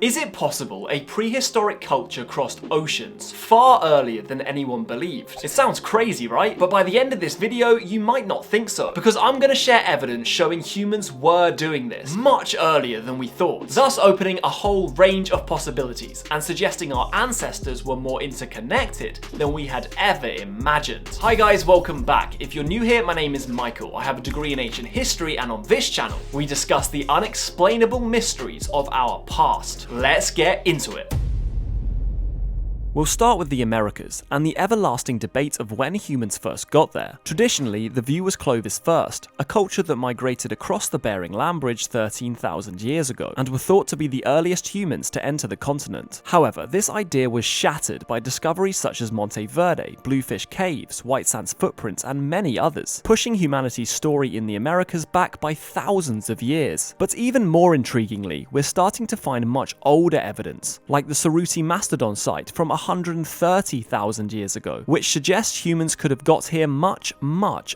Is it possible a prehistoric culture crossed oceans far earlier than anyone believed? It sounds crazy, right? But by the end of this video, you might not think so, because I'm going to share evidence showing humans were doing this much earlier than we thought, thus opening a whole range of possibilities and suggesting our ancestors were more interconnected than we had ever imagined. Hi guys, welcome back. If you're new here, my name is Michael. I have a degree in ancient history, and on this channel, we discuss the unexplainable mysteries of our past. Let's get into it. We'll start with the Americas and the everlasting debate of when humans first got there. Traditionally, the view was Clovis first, a culture that migrated across the Bering Land Bridge 13,000 years ago, and were thought to be the earliest humans to enter the continent. However, this idea was shattered by discoveries such as Monte Verde, Bluefish Caves, White Sands footprints, and many others, pushing humanity's story in the Americas back by thousands of years. But even more intriguingly, we're starting to find much older evidence, like the Ceruti Mastodon site from 130,000 years ago, which suggests humans could have got here much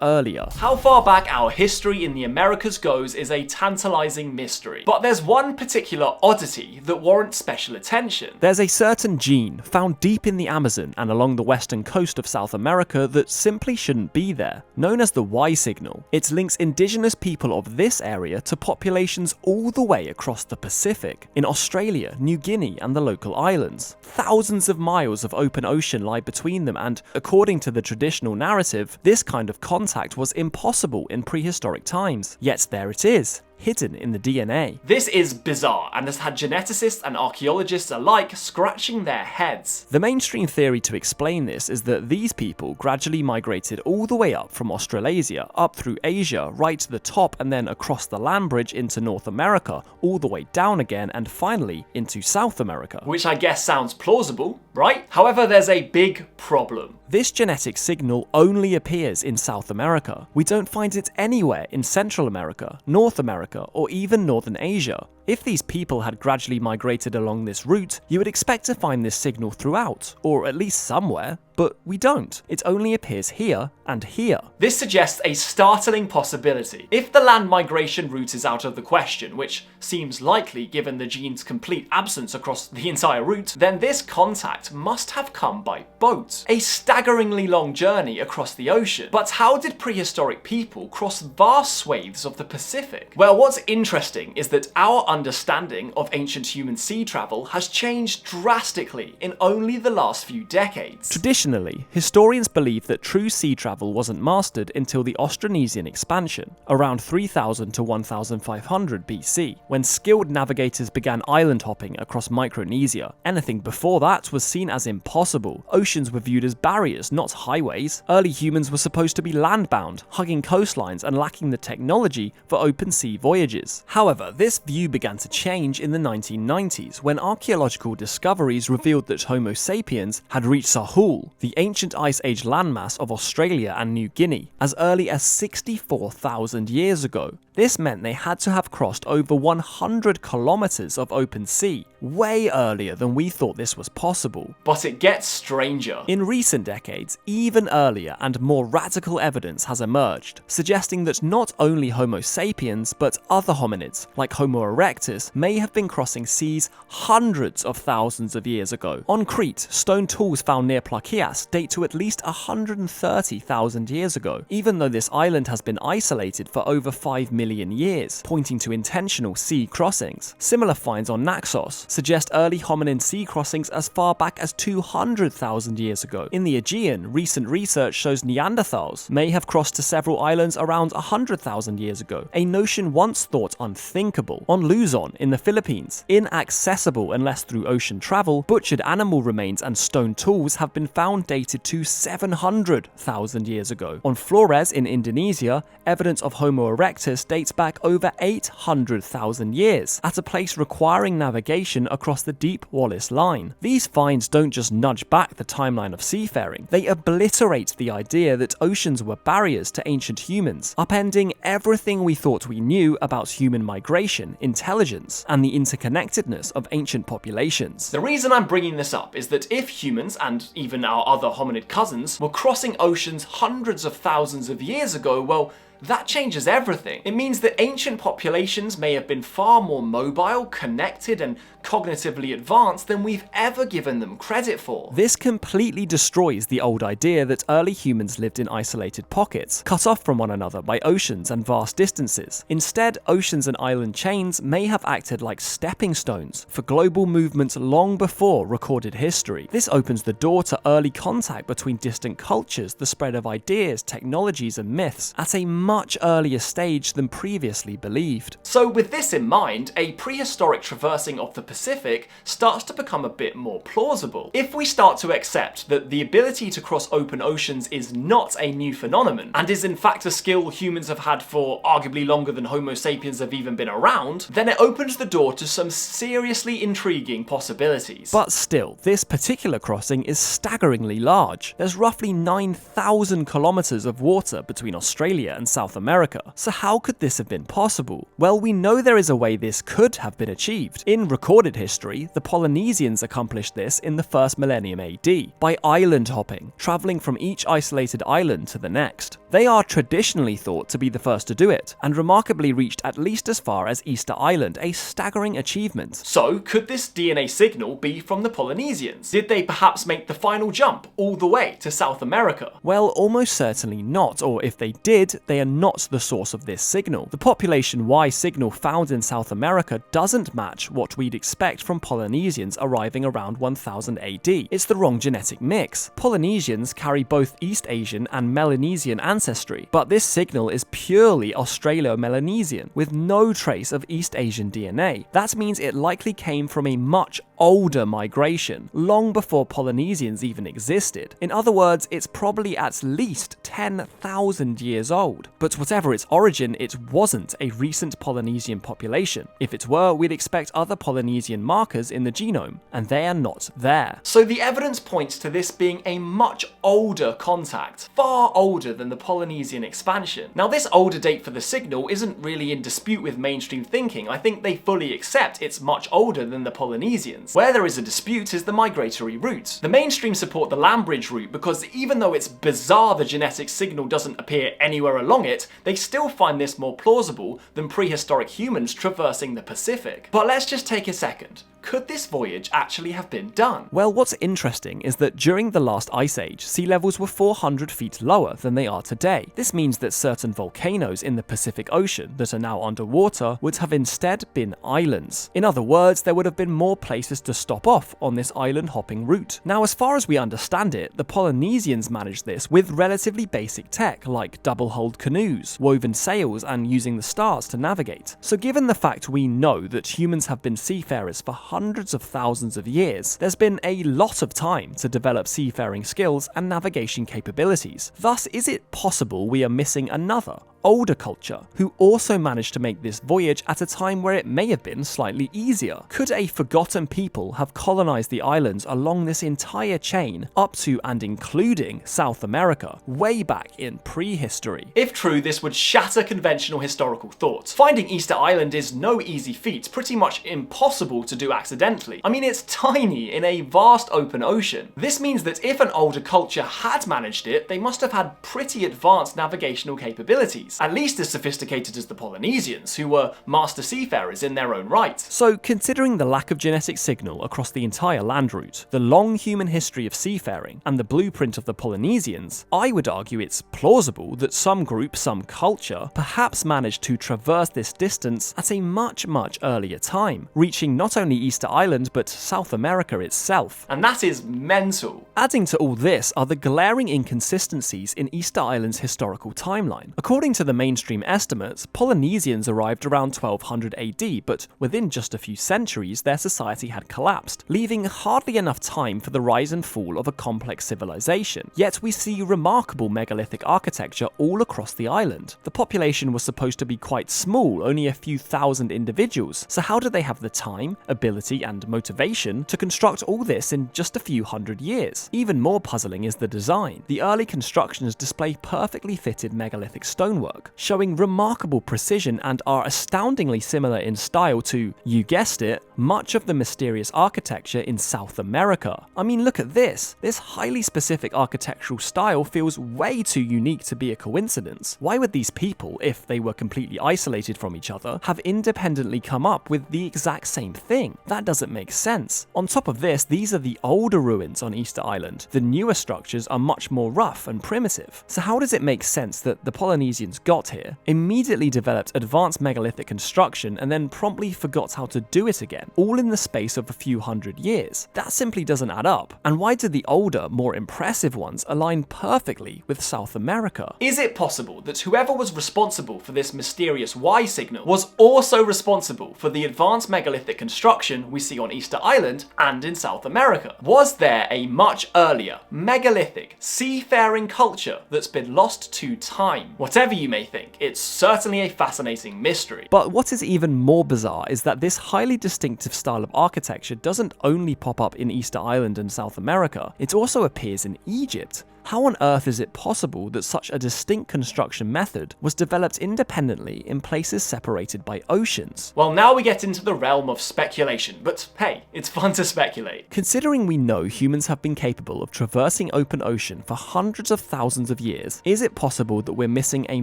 earlier. How far back our history in the Americas goes is a tantalizing mystery, but there's one particular oddity that warrants special attention. There's a certain gene found deep in the Amazon and along the western coast of South America that simply shouldn't be there, known as the Y signal. It links indigenous people of this area to populations all the way across the Pacific, in Australia, New Guinea, and the local islands. Thousands of miles of open ocean lie between them, and according to the traditional narrative, this kind of contact was impossible in prehistoric times. Yet there it is, hidden in the DNA. This is bizarre and has had geneticists and archaeologists alike scratching their heads. The mainstream theory to explain this is that these people gradually migrated all the way up from Australasia, up through Asia, right to the top, and then across the land bridge into North America, all the way down again, and finally into South America. Which I guess sounds plausible, right? However, there's a big problem. This genetic signal only appears in South America. We don't find it anywhere in Central America, North America, or even Northern Asia. If these people had gradually migrated along this route, you would expect to find this signal throughout, or at least somewhere, but we don't. It only appears here and here. This suggests a startling possibility. If the land migration route is out of the question, which seems likely given the gene's complete absence across the entire route, then this contact must have come by boat. A staggeringly long journey across the ocean. But how did prehistoric people cross vast swathes of the Pacific? Well, what's interesting is that our understanding of ancient human sea travel has changed drastically in only the last few decades. Traditionally, historians believe that true sea travel wasn't mastered until the Austronesian expansion, around 3000 to 1500 BC, when skilled navigators began island hopping across Micronesia. Anything before that was seen as impossible. Oceans were viewed as barriers, not highways. Early humans were supposed to be landbound, hugging coastlines and lacking the technology for open sea voyages. However, this view began to change in the 1990s when archaeological discoveries revealed that Homo sapiens had reached Sahul, the ancient Ice Age landmass of Australia and New Guinea, as early as 64,000 years ago. This meant they had to have crossed over 100 kilometers of open sea, way earlier than we thought this was possible. But it gets stranger. In recent decades, even earlier and more radical evidence has emerged, suggesting that not only Homo sapiens, but other hominids, like Homo erectus, may have been crossing seas hundreds of thousands of years ago. On Crete, stone tools found near Plakias date to at least 130,000 years ago, even though this island has been isolated for over 5 million years, pointing to intentional sea crossings. Similar finds on Naxos suggest early hominin sea crossings as far back as 200,000 years ago. In the Aegean, recent research shows Neanderthals may have crossed to several islands around 100,000 years ago, a notion once thought unthinkable. On Luzon, in the Philippines, inaccessible unless through ocean travel, butchered animal remains and stone tools have been found dated to 700,000 years ago. On Flores in Indonesia, evidence of Homo erectus dates back over 800,000 years, at a place requiring navigation across the deep Wallace Line. These finds don't just nudge back the timeline of seafaring, they obliterate the idea that oceans were barriers to ancient humans, upending everything we thought we knew about human migration, intelligence, and the interconnectedness of ancient populations. The reason I'm bringing this up is that if humans, and even our other hominid cousins, were crossing oceans hundreds of thousands of years ago, well, that changes everything. It means that ancient populations may have been far more mobile, connected, and cognitively advanced than we've ever given them credit for. This completely destroys the old idea that early humans lived in isolated pockets, cut off from one another by oceans and vast distances. Instead, oceans and island chains may have acted like stepping stones for global movements long before recorded history. This opens the door to early contact between distant cultures, the spread of ideas, technologies, and myths at a much earlier stage than previously believed. So with this in mind, a prehistoric traversing of the Pacific starts to become a bit more plausible. If we start to accept that the ability to cross open oceans is not a new phenomenon, and is in fact a skill humans have had for arguably longer than Homo sapiens have even been around, then it opens the door to some seriously intriguing possibilities. But still, this particular crossing is staggeringly large. There's roughly 9,000 kilometers of water between Australia and South America. So how could this have been possible? Well, we know there is a way this could have been achieved. In recorded history, the Polynesians accomplished this in the first millennium AD, by island hopping, traveling from each isolated island to the next. They are traditionally thought to be the first to do it, and remarkably reached at least as far as Easter Island, a staggering achievement. So, could this DNA signal be from the Polynesians? Did they perhaps make the final jump all the way to South America? Well, almost certainly not, or if they did, they are not the source of this signal. The population Y signal found in South America doesn't match what we'd expect from Polynesians arriving around 1000 AD. It's the wrong genetic mix. Polynesians carry both East Asian and Melanesian ancestry, but this signal is purely Australo-Melanesian, with no trace of East Asian DNA. That means it likely came from a much older migration, long before Polynesians even existed. In other words, it's probably at least 10,000 years old. But whatever its origin, it wasn't a recent Polynesian population. If it were, we'd expect other Polynesian markers in the genome, and they are not there. So the evidence points to this being a much older contact, far older than the Polynesian expansion. Now, this older date for the signal isn't really in dispute with mainstream thinking. I think they fully accept it's much older than the Polynesians. Where there is a dispute is the migratory route. The mainstream support the land bridge route because even though it's bizarre the genetic signal doesn't appear anywhere along it, they still find this more plausible than prehistoric humans traversing the Pacific. But let's just take a second. Could this voyage actually have been done? Well, what's interesting is that during the last ice age, sea levels were 400 feet lower than they are today. This means that certain volcanoes in the Pacific Ocean that are now underwater would have instead been islands. In other words, there would have been more places to stop off on this island hopping route. Now, as far as we understand it, the Polynesians managed this with relatively basic tech like double-hulled canoes, woven sails, and using the stars to navigate. So given the fact we know that humans have been seafarers for hundreds of thousands of years, there's been a lot of time to develop seafaring skills and navigation capabilities. Thus, is it possible we are missing another, older culture who also managed to make this voyage at a time where it may have been slightly easier? Could a forgotten people have colonized the islands along this entire chain up to and including South America, way back in prehistory? If true, this would shatter conventional historical thought. Finding Easter Island is no easy feat, pretty much impossible to do accidentally. I mean, it's tiny in a vast open ocean. This means that if an older culture had managed it, they must have had pretty advanced navigational capabilities. At least as sophisticated as the Polynesians, who were master seafarers in their own right. So, considering the lack of genetic signal across the entire land route, the long human history of seafaring, and the blueprint of the Polynesians, I would argue it's plausible that some group, some culture, perhaps managed to traverse this distance at a much earlier time, reaching not only Easter Island but South America itself. And that is mental. Adding to all this are the glaring inconsistencies in Easter Island's historical timeline. According to the mainstream estimates, Polynesians arrived around 1200 AD, but within just a few centuries their society had collapsed, leaving hardly enough time for the rise and fall of a complex civilization. Yet we see remarkable megalithic architecture all across the island. The population was supposed to be quite small, only a few thousand individuals, so how did they have the time, ability, and motivation to construct all this in just a few hundred years? Even more puzzling is the design. The early constructions display perfectly fitted megalithic stonework, stonework, showing remarkable precision and are astoundingly similar in style to, you guessed it, much of the mysterious architecture in South America. I mean, look at this. This highly specific architectural style feels way too unique to be a coincidence. Why would these people, if they were completely isolated from each other, have independently come up with the exact same thing? That doesn't make sense. On top of this, these are the older ruins on Easter Island. The newer structures are much more rough and primitive. So how does it make sense that the Polynesians got here, immediately developed advanced megalithic construction, and then promptly forgot how to do it again, all in the space of a few hundred years? That simply doesn't add up. And why did the older, more impressive ones align perfectly with South America? Is it possible that whoever was responsible for this mysterious Y signal was also responsible for the advanced megalithic construction we see on Easter Island and in South America? Was there a much earlier, megalithic, seafaring culture that's been lost to time? Whatever you may think, it's certainly a fascinating mystery. But what is even more bizarre is that this highly distinctive style of architecture doesn't only pop up in Easter Island and South America, it also appears in Egypt. How on earth is it possible that such a distinct construction method was developed independently in places separated by oceans? Well, now we get into the realm of speculation, but hey, it's fun to speculate. Considering we know humans have been capable of traversing open ocean for hundreds of thousands of years, is it possible that we're missing a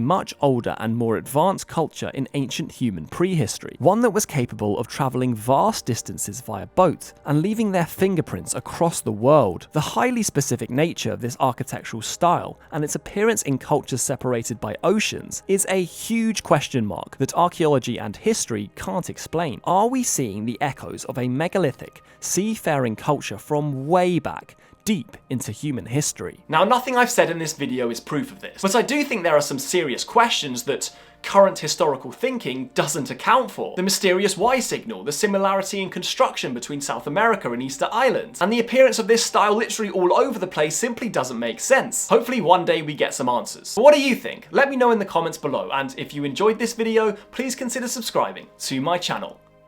much older and more advanced culture in ancient human prehistory? One that was capable of traveling vast distances via boat and leaving their fingerprints across the world. The highly specific nature of this architectural style and its appearance in cultures separated by oceans is a huge question mark that archaeology and history can't explain. Are we seeing the echoes of a megalithic, seafaring culture from way back, deep into human history? Now, nothing I've said in this video is proof of this, but I do think there are some serious questions that current historical thinking doesn't account for. The mysterious Y signal, the similarity in construction between South America and Easter Island, and the appearance of this style literally all over the place simply doesn't make sense. Hopefully one day we get some answers. But what do you think? Let me know in the comments below, and if you enjoyed this video, please consider subscribing to my channel.